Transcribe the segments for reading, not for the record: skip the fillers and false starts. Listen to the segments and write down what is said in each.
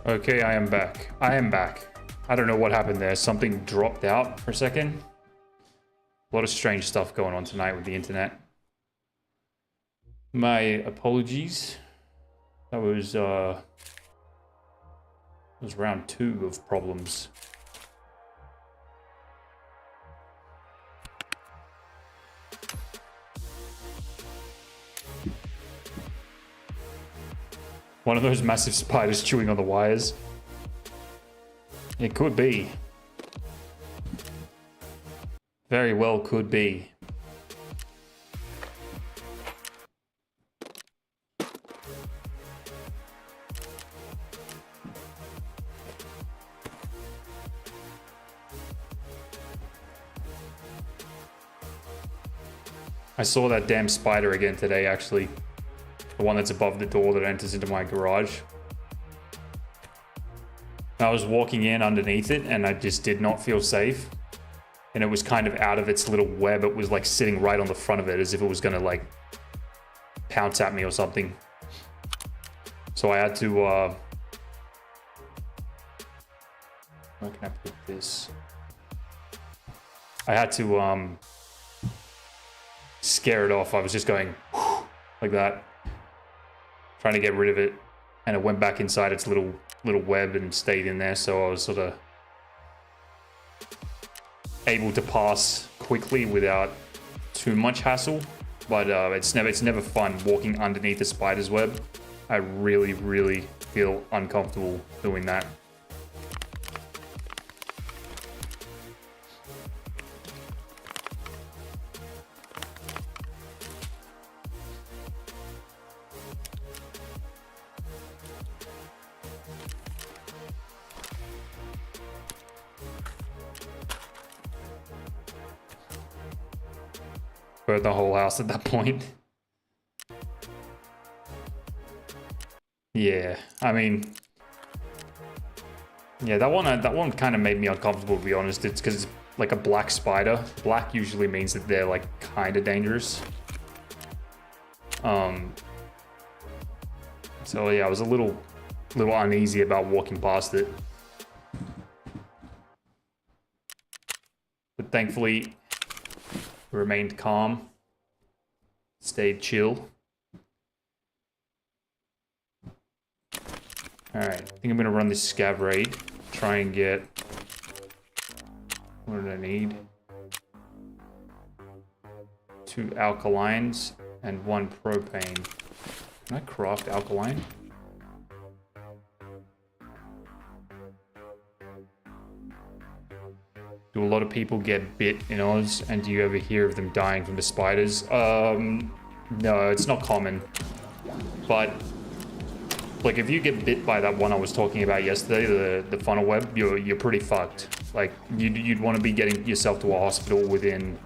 Okay, I am back. I am back. I don't know what happened there. Something dropped out for a second. A lot of strange stuff going on tonight with the internet. My apologies. That was round 2 of problems. One of those massive spiders chewing on the wires. It could be. Very well could be. I saw that damn spider again today, actually. The one that's above the door that enters into my garage. I was walking in underneath it and I just did not feel safe. And it was kind of out of its little web. It was like sitting right on the front of it as if it was gonna like pounce at me or something. So I had to, where can I put this? I had to scare it off. I was just going like that, trying to get rid of it, and it went back inside its little web and stayed in there. So I was sort of able to pass quickly without too much hassle. But it's never fun walking underneath a spider's web. I really feel uncomfortable doing that. Burn the whole house at that point. Yeah, I mean, yeah, that one kind of made me uncomfortable, to be honest. It's because it's like a black spider. Black usually means that they're like kind of dangerous. So yeah, I was a little uneasy about walking past it. But thankfully, remained calm, stayed chill. Alright, I think I'm gonna run this scav raid, try and get, what did I need? 2 alkalines and 1 propane. Can I craft alkaline? Do a lot of people get bit in Oz, and do you ever hear of them dying from the spiders? No, it's not common. But like, if you get bit by that one I was talking about yesterday, the funnel web, you're pretty fucked. Like, you'd want to be getting yourself to a hospital within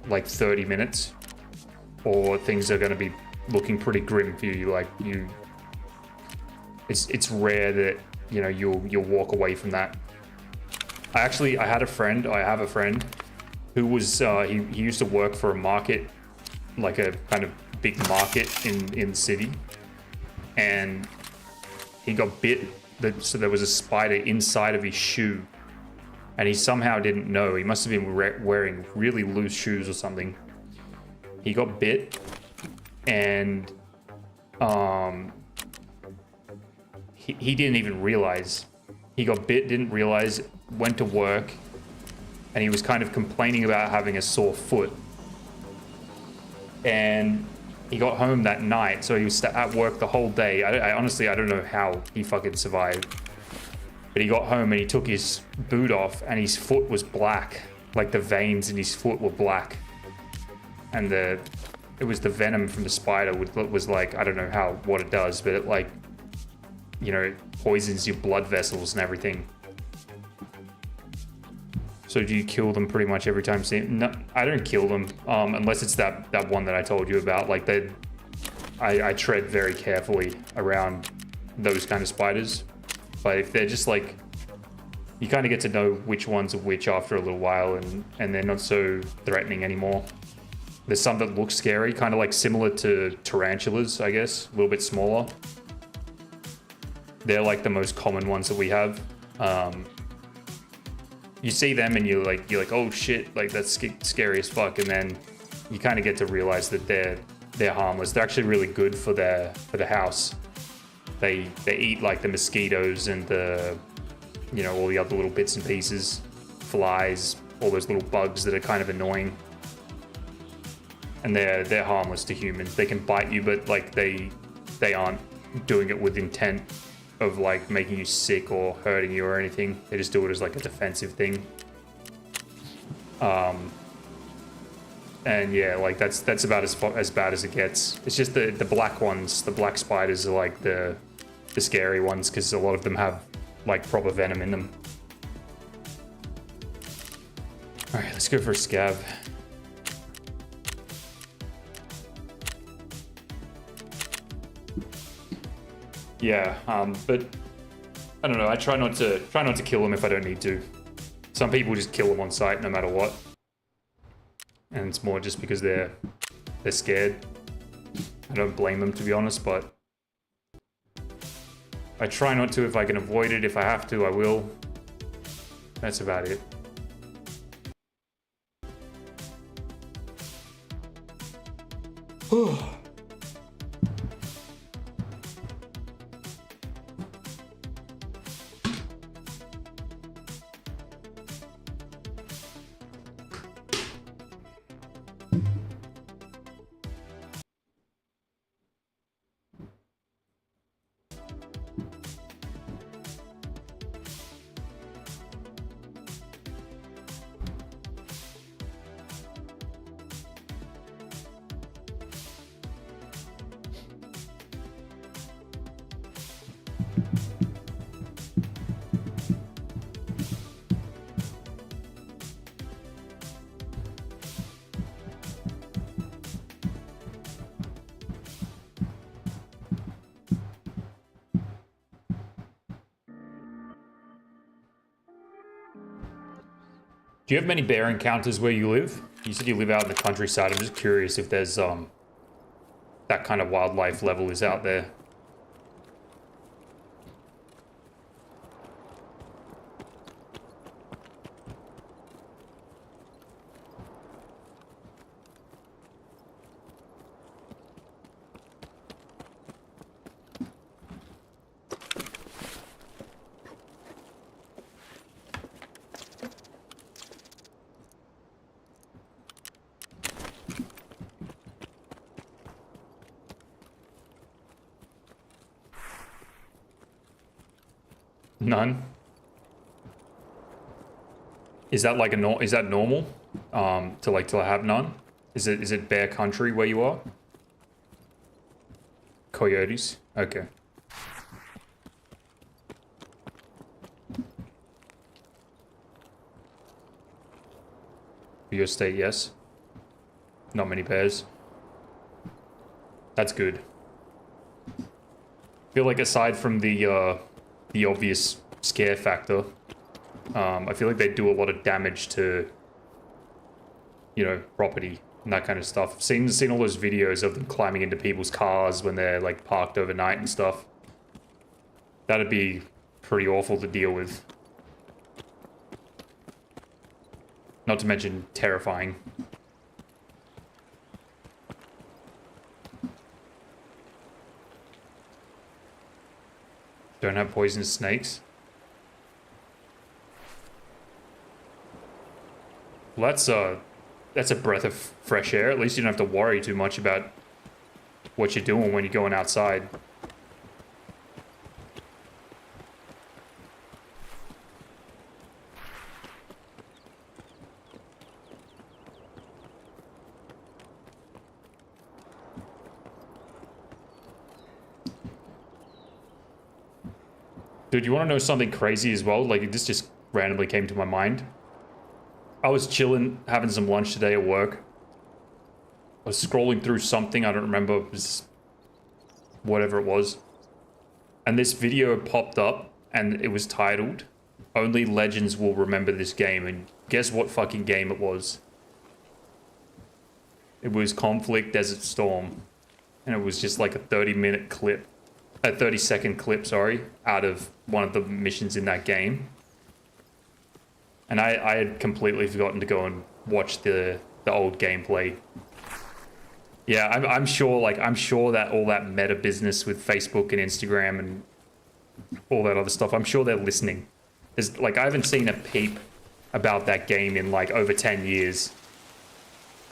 like 30 minutes, or things are going to be looking pretty grim for you. Like, it's rare that, you know, you'll walk away from that. I have a friend who was, he used to work for a market, like a kind of big market in the city. And he got bit, so there was a spider inside of his shoe. And he somehow didn't know. He must have been wearing really loose shoes or something. He got bit, and he didn't even realize. He got bit, didn't realize, went to work, and he was kind of complaining about having a sore foot. And he got home that night, so he was at work the whole day. I honestly don't know how he fucking survived. But he got home and he took his boot off, and his foot was black. Like, the veins in his foot were black. And it was the venom from the spider was like, I don't know what it does, but it, like, you know, it poisons your blood vessels and everything. So do you kill them pretty much every time? No, I don't kill them, unless it's that one that I told you about. Like, I tread very carefully around those kind of spiders. But if they're just like, you kind of get to know which ones are which after a little while, and they're not so threatening anymore. There's some that look scary, kind of like similar to tarantulas, I guess, a little bit smaller. They're like the most common ones that we have. You see them and you're like, oh shit, like that's scary as fuck, and then you kind of get to realize that they're harmless. They're actually really good for the house. They eat like the mosquitoes and the, you know, all the other little bits and pieces, flies, all those little bugs that are kind of annoying. And they're harmless to humans. They can bite you, but like they aren't doing it with intent of like making you sick or hurting you or anything. They just do it as like a defensive thing. And yeah, like that's about as bad as it gets. It's just the black ones, the black spiders are like the scary ones, because a lot of them have like proper venom in them. All right, let's go for a scav. Yeah, but I don't know. I try not to kill them if I don't need to. Some people just kill them on sight no matter what, and it's more just because they're scared. I don't blame them, to be honest, but I try not to if I can avoid it. If I have to, I will. That's about it. Do you have many bear encounters where you live? You said you live out in the countryside. I'm just curious if there's that kind of wildlife level is out there. None. Is that like is that normal? To have none? Is it bear country where you are? Coyotes? Okay. For your state, yes. Not many bears. That's good. I feel like aside from the obvious scare factor, I feel like they do a lot of damage to, you know, property and that kind of stuff. I've seen all those videos of them climbing into people's cars when they're like parked overnight and stuff. That'd be pretty awful to deal with. Not to mention terrifying. Don't have poisonous snakes. Well, that's a breath of fresh air. At least you don't have to worry too much about what you're doing when you're going outside. Dude, you want to know something crazy as well? Like, this just randomly came to my mind. I was chilling, having some lunch today at work. I was scrolling through something, I don't remember, it was whatever it was. And this video popped up, and it was titled, "Only Legends Will Remember This Game." And guess what fucking game it was? It was Conflict Desert Storm. And it was just like a 30-minute clip a 30-second clip, sorry, out of one of the missions in that game. And I had completely forgotten to go and watch the old gameplay. Yeah, I'm sure, like, I'm sure that all that meta business with Facebook and Instagram and all that other stuff, I'm sure they're listening. There's, like, I haven't seen a peep about that game in, like, over 10 years.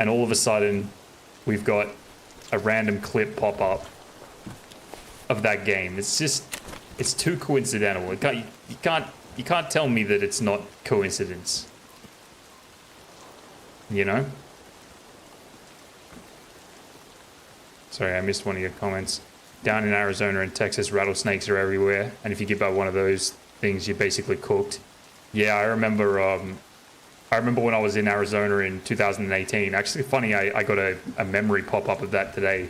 And all of a sudden, we've got a random clip pop up of that game. It's just, it's too coincidental. You can't tell me that it's not coincidence. You know? Sorry, I missed one of your comments. Down in Arizona and Texas, rattlesnakes are everywhere, and if you get by one of those things, you're basically cooked. Yeah, I remember when I was in Arizona in 2018. Actually, funny, I got a memory pop up of that today.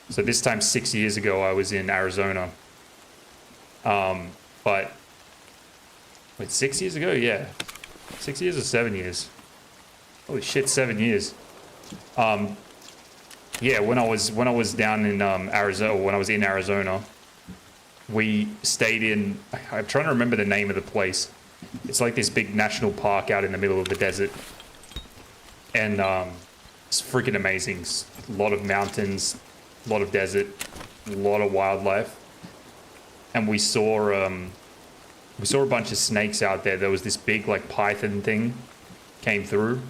So this time 6 years ago, I was in Arizona. But wait, 6 years ago? Yeah, 6 years or 7 years? Holy shit, 7 years. Yeah, when I was down in Arizona, when I was in Arizona, we stayed in. I'm trying to remember the name of the place. It's like this big national park out in the middle of the desert, and it's freaking amazing. A lot of mountains, a lot of desert, a lot of wildlife, and we saw a bunch of snakes out there. There was this big like python thing came through.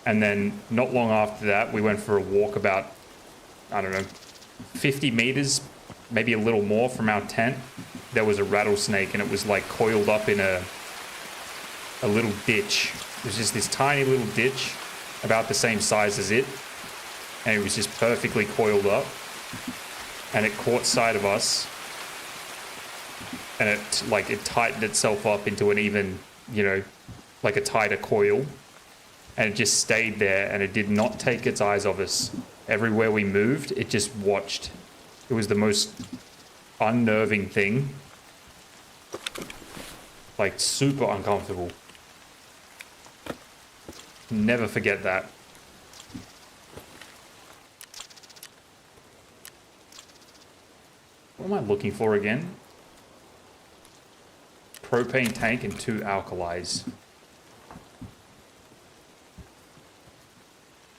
And then not long after that, we went for a walk about, I don't know, 50 meters, maybe a little more from our tent. There was a rattlesnake, and it was like coiled up in a little ditch. It was just this tiny little ditch, about the same size as it. And it was just perfectly coiled up. And it caught sight of us. And it tightened itself up into an even, you know, like a tighter coil. And it just stayed there, and it did not take its eyes off us. Everywhere we moved, it just watched. It was the most unnerving thing. Like, super uncomfortable. Never forget that. What am I looking for again? Propane tank and 2 alkalis.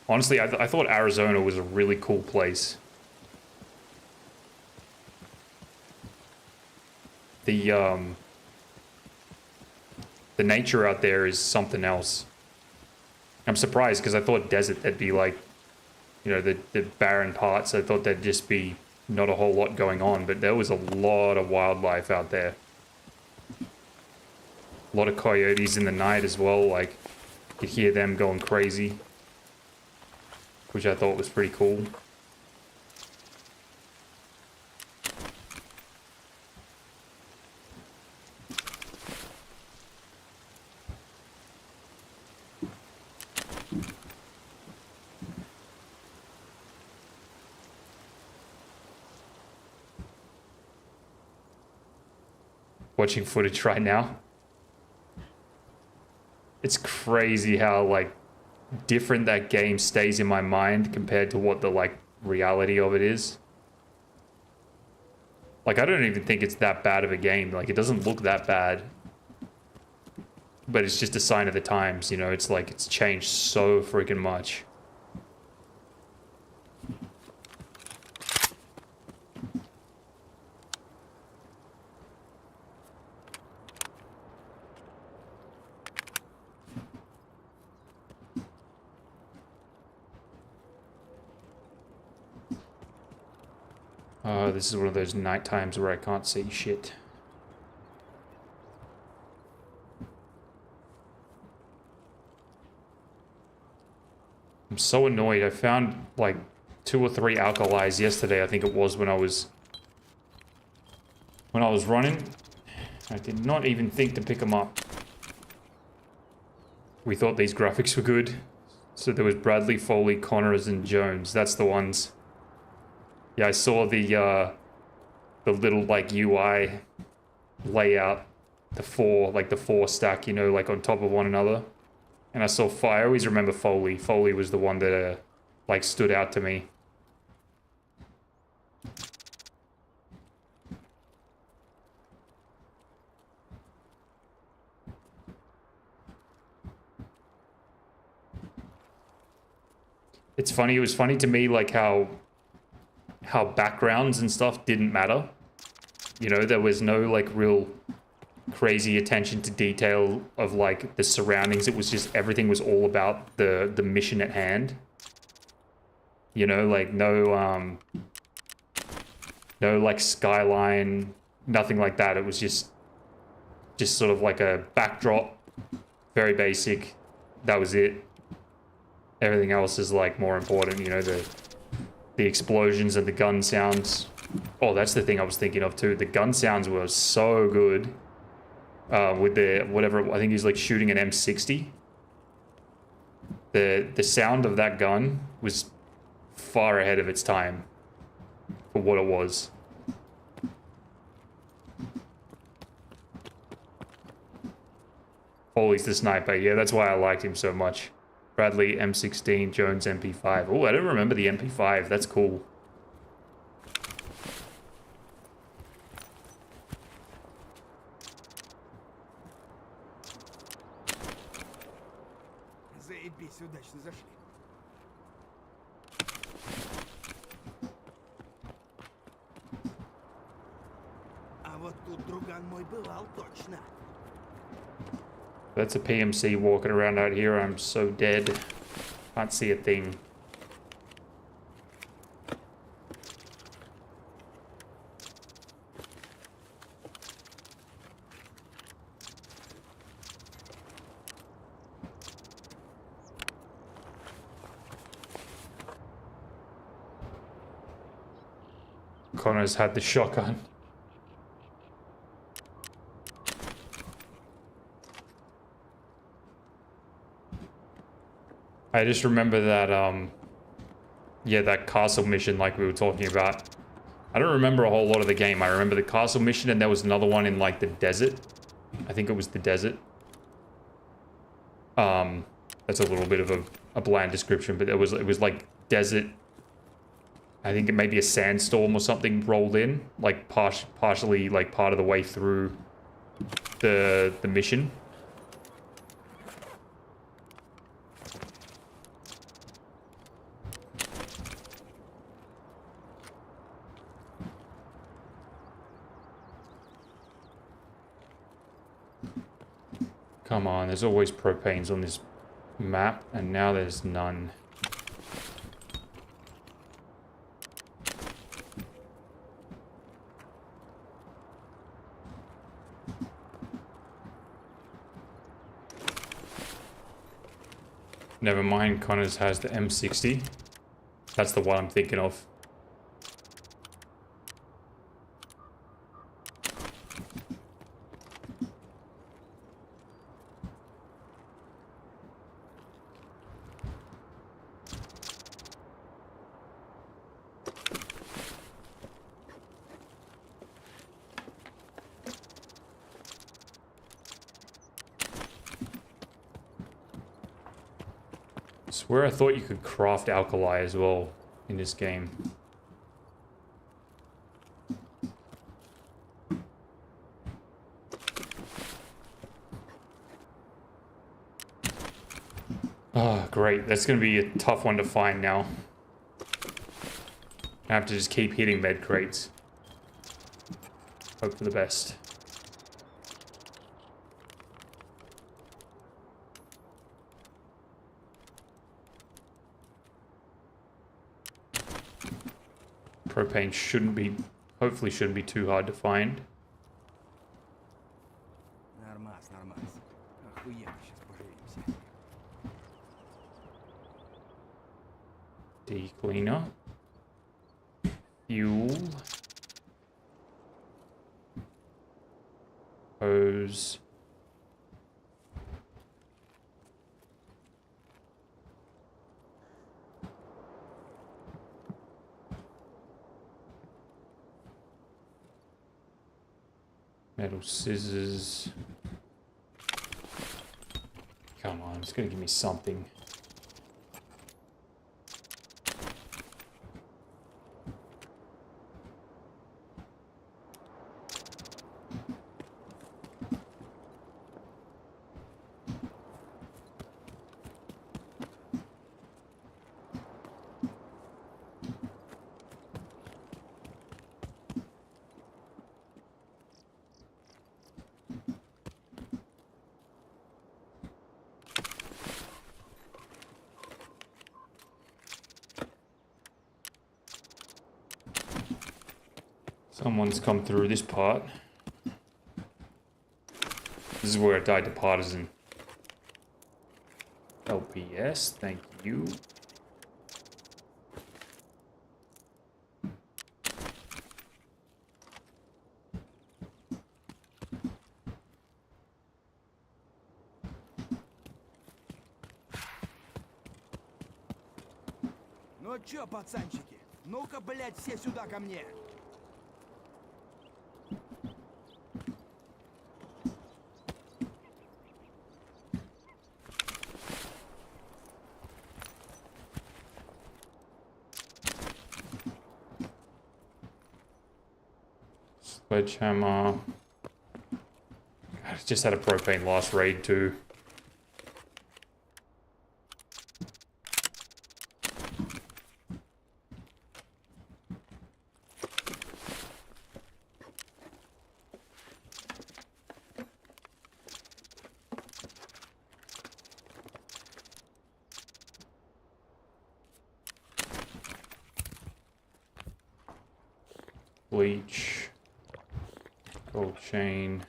Honestly, I thought Arizona was a really cool place. The nature out there is something else. I'm surprised because I thought desert there'd be like, you know, the barren parts. I thought there'd just be not a whole lot going on, but there was a lot of wildlife out there. A lot of coyotes in the night as well. Like, you could hear them going crazy, which I thought was pretty cool. Watching footage right now. It's crazy how, like, different that game stays in my mind compared to what the, like, reality of it is. Like, I don't even think it's that bad of a game. Like, it doesn't look that bad. But it's just a sign of the times, you know? It's like, it's changed so freaking much. This is one of those night times where I can't see shit. I'm so annoyed. I found like 2 or 3 alkalis yesterday, I think it was, when I was running. I did not even think to pick them up. We thought these graphics were good. So there was Bradley, Foley, Connors, and Jones. That's the ones. Yeah, I saw the little like UI layout, the 4 stack, you know, like on top of one another. And I saw I always remember Foley. Foley was the one that like stood out to me. It's funny. It was funny to me, like how backgrounds and stuff didn't matter. You know, there was no like real crazy attention to detail of like the surroundings. It was just everything was all about the mission at hand. You know, like no like skyline, nothing like that. It was just sort of like a backdrop, very basic. That was it. Everything else is like more important, you know, the explosions and the gun sounds. Oh, that's the thing I was thinking of too. The gun sounds were so good. With the whatever, I think he's like shooting an M60. The sound of that gun was far ahead of its time for what it was. Foley's the sniper. Yeah, that's why I liked him so much. Bradley M16, Jones MP5. Oh, I don't remember the MP5. That's cool. Заебись, удачно зашли. А вот тут друган мой бывал точно. That's a PMC walking around out here. I'm so dead. Can't see a thing. Connor's had the shotgun. I just remember that, yeah, that castle mission like we were talking about. I don't remember a whole lot of the game. I remember the castle mission and there was another one in like the desert. I think it was the desert. That's a little bit of a bland description, but it was like desert. I think it may be a sandstorm or something rolled in, like partially like part of the way through the mission. Come on, there's always propanes on this map, and now there's none. Never mind, Connors has the M60. That's the one I'm thinking of. I swear I thought you could craft alkali as well in this game. Oh, great. That's going to be a tough one to find now. I have to just keep hitting med crates. Hope for the best. Propane shouldn't be, hopefully shouldn't be too hard to find. Нормас, нормас. Охуенно, сейчас поживимся. D-cleaner. Fuel. Hose. Metal scissors. Come on, it's gonna give me something. Someone's come through this part. This is where I died to Partisan. LPS, thank you. Ну чё, пацанчики? Ну-ка, блядь, все сюда ко мне. Sledgehammer. God, I just had a propane last raid too. Bleach. Gold chain.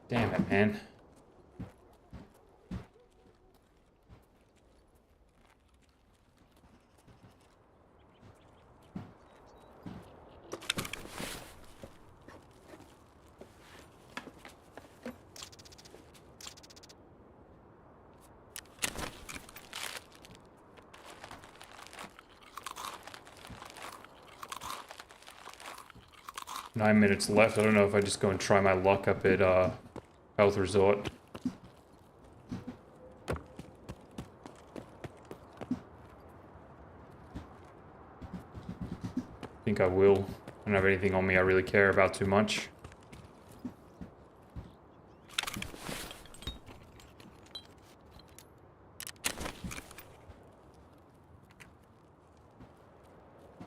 Damn it, man. Nine minutes left. I don't know if I just go and try my luck up at Health Resort. I think I will. I don't have anything on me I really care about too much.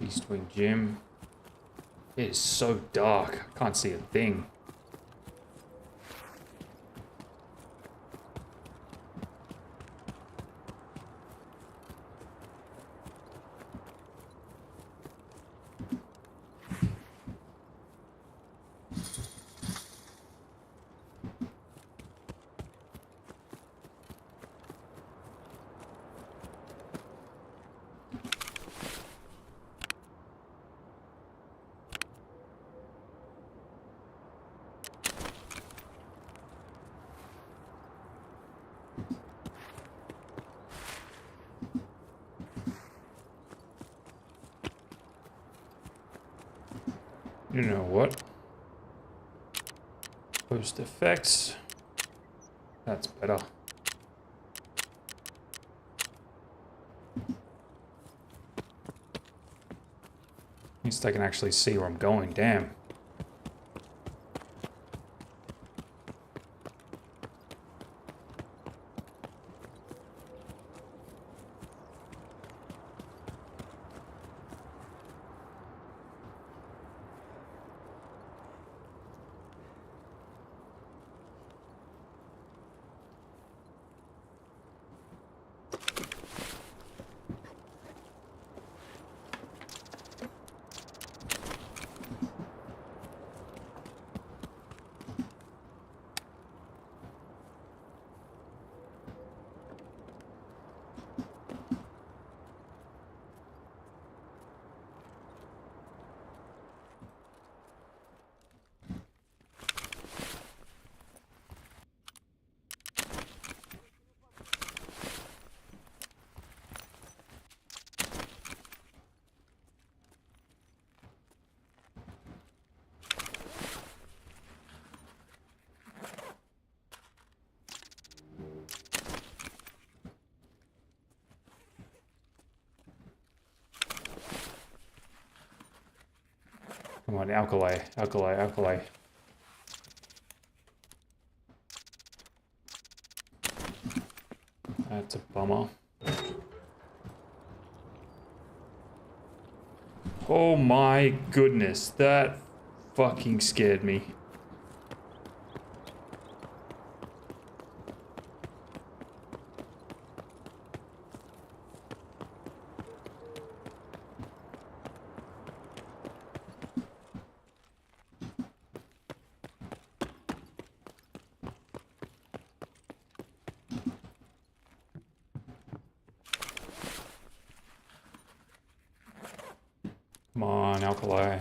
East Wing Gym. It is so dark. I can't see a thing. You know what? Post effects. That's better. At least I can actually see where I'm going. Damn. Come on, alkali, alkali, alkali. That's a bummer. Oh my goodness, that fucking scared me. Come on, alkali.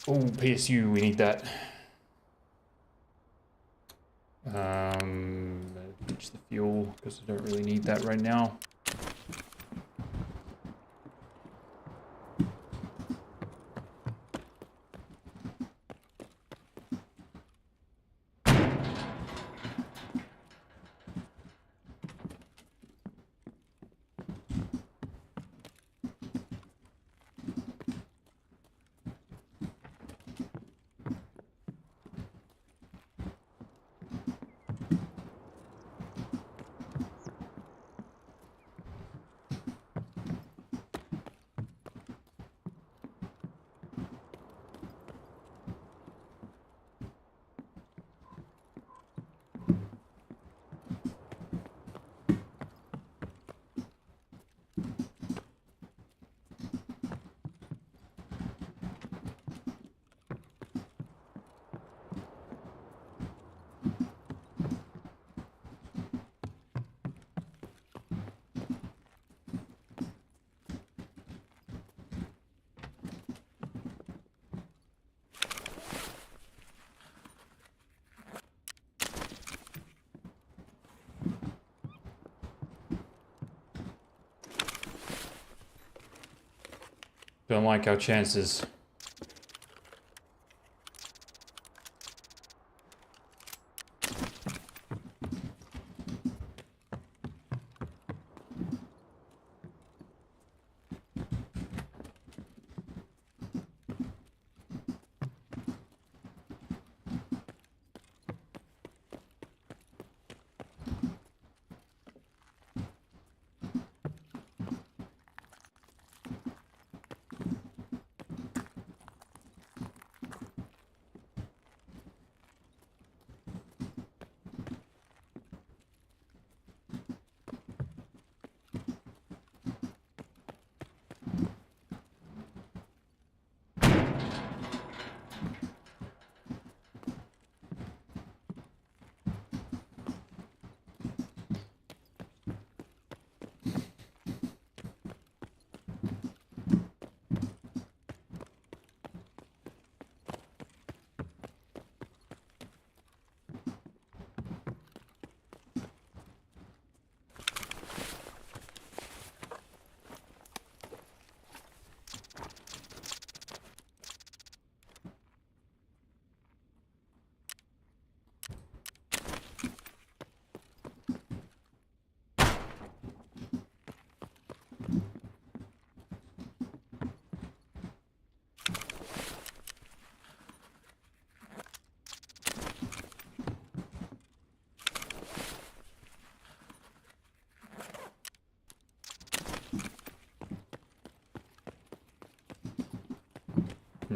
Oh, PSU, we need that. Ditch the fuel, because I don't really need that right now. Don't like our chances.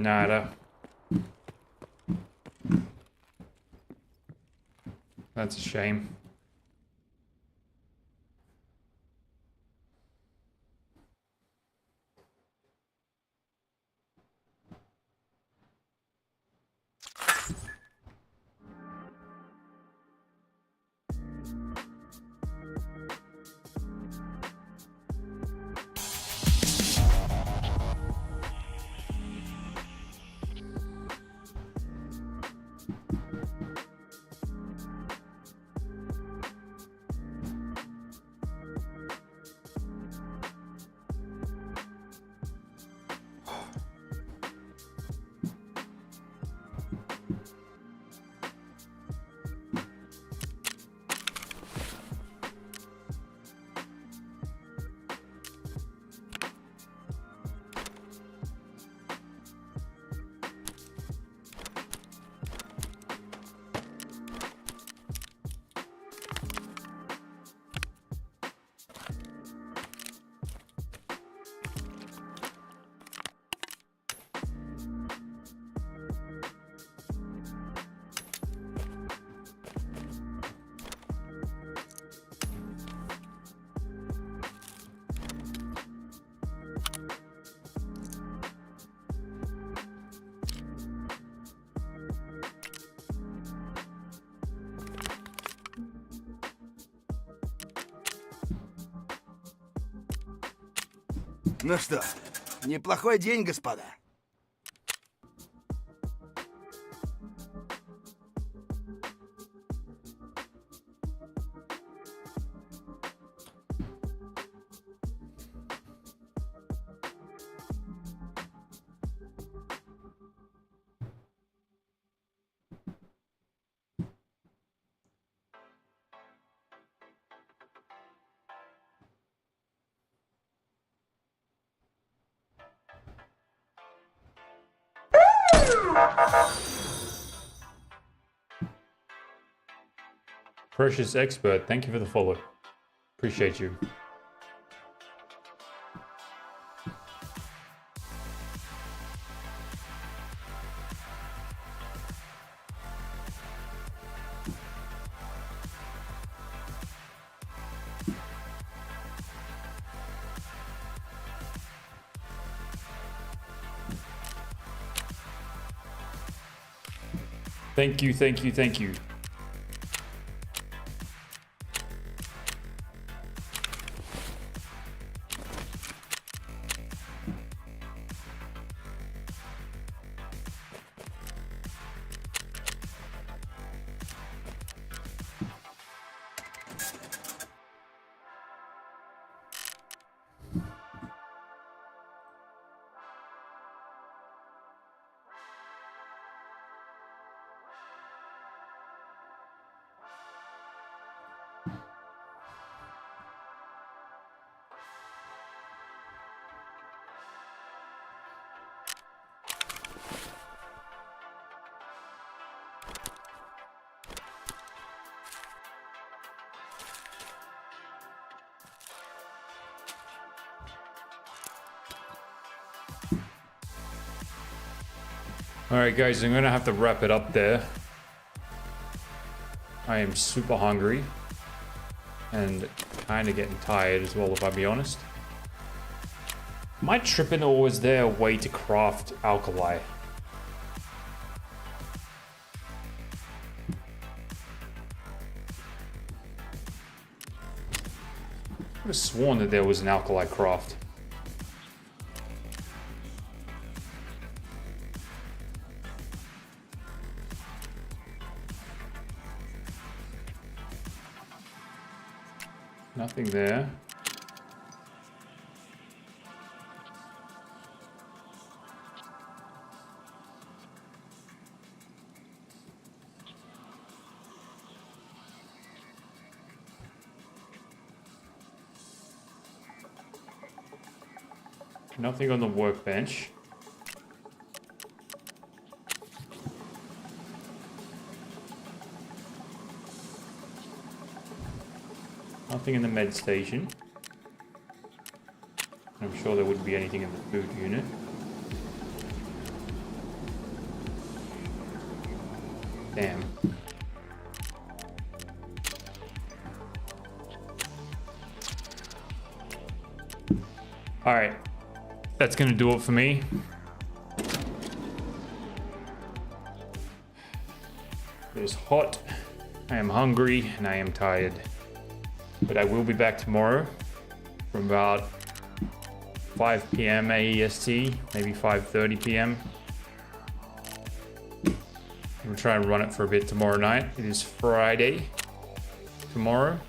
Nada. That's a shame. Ну что, неплохой день, господа. Precious Expert, thank you for the follow. Appreciate you. Thank you, thank you, thank you. Alright guys, I'm gonna have to wrap it up there. I am super hungry and kind of getting tired as well, if I be honest. Am I tripping, or was there a way to craft alkali? I would have sworn that there was an alkali craft. Nothing there. Nothing on the workbench. Nothing in the med station. I'm sure there wouldn't be anything in the food unit. Damn. All right, that's gonna do it for me. It is hot, I am hungry, and I am tired. But I will be back tomorrow from about 5 p.m. AEST, maybe 5:30 p.m. I'm gonna try and run it for a bit tomorrow night. It is Friday tomorrow.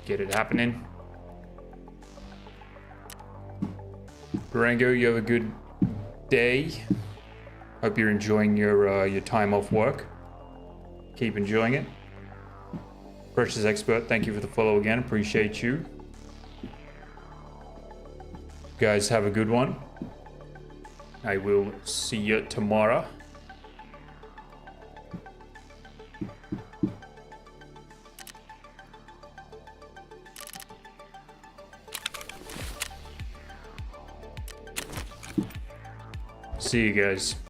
Get it happening. Durango, you have a good day. Hope you're enjoying your time off work. Keep enjoying it. Precious Expert, thank you for the follow again. Appreciate you. Guys, have a good one. I will see you tomorrow. See you guys.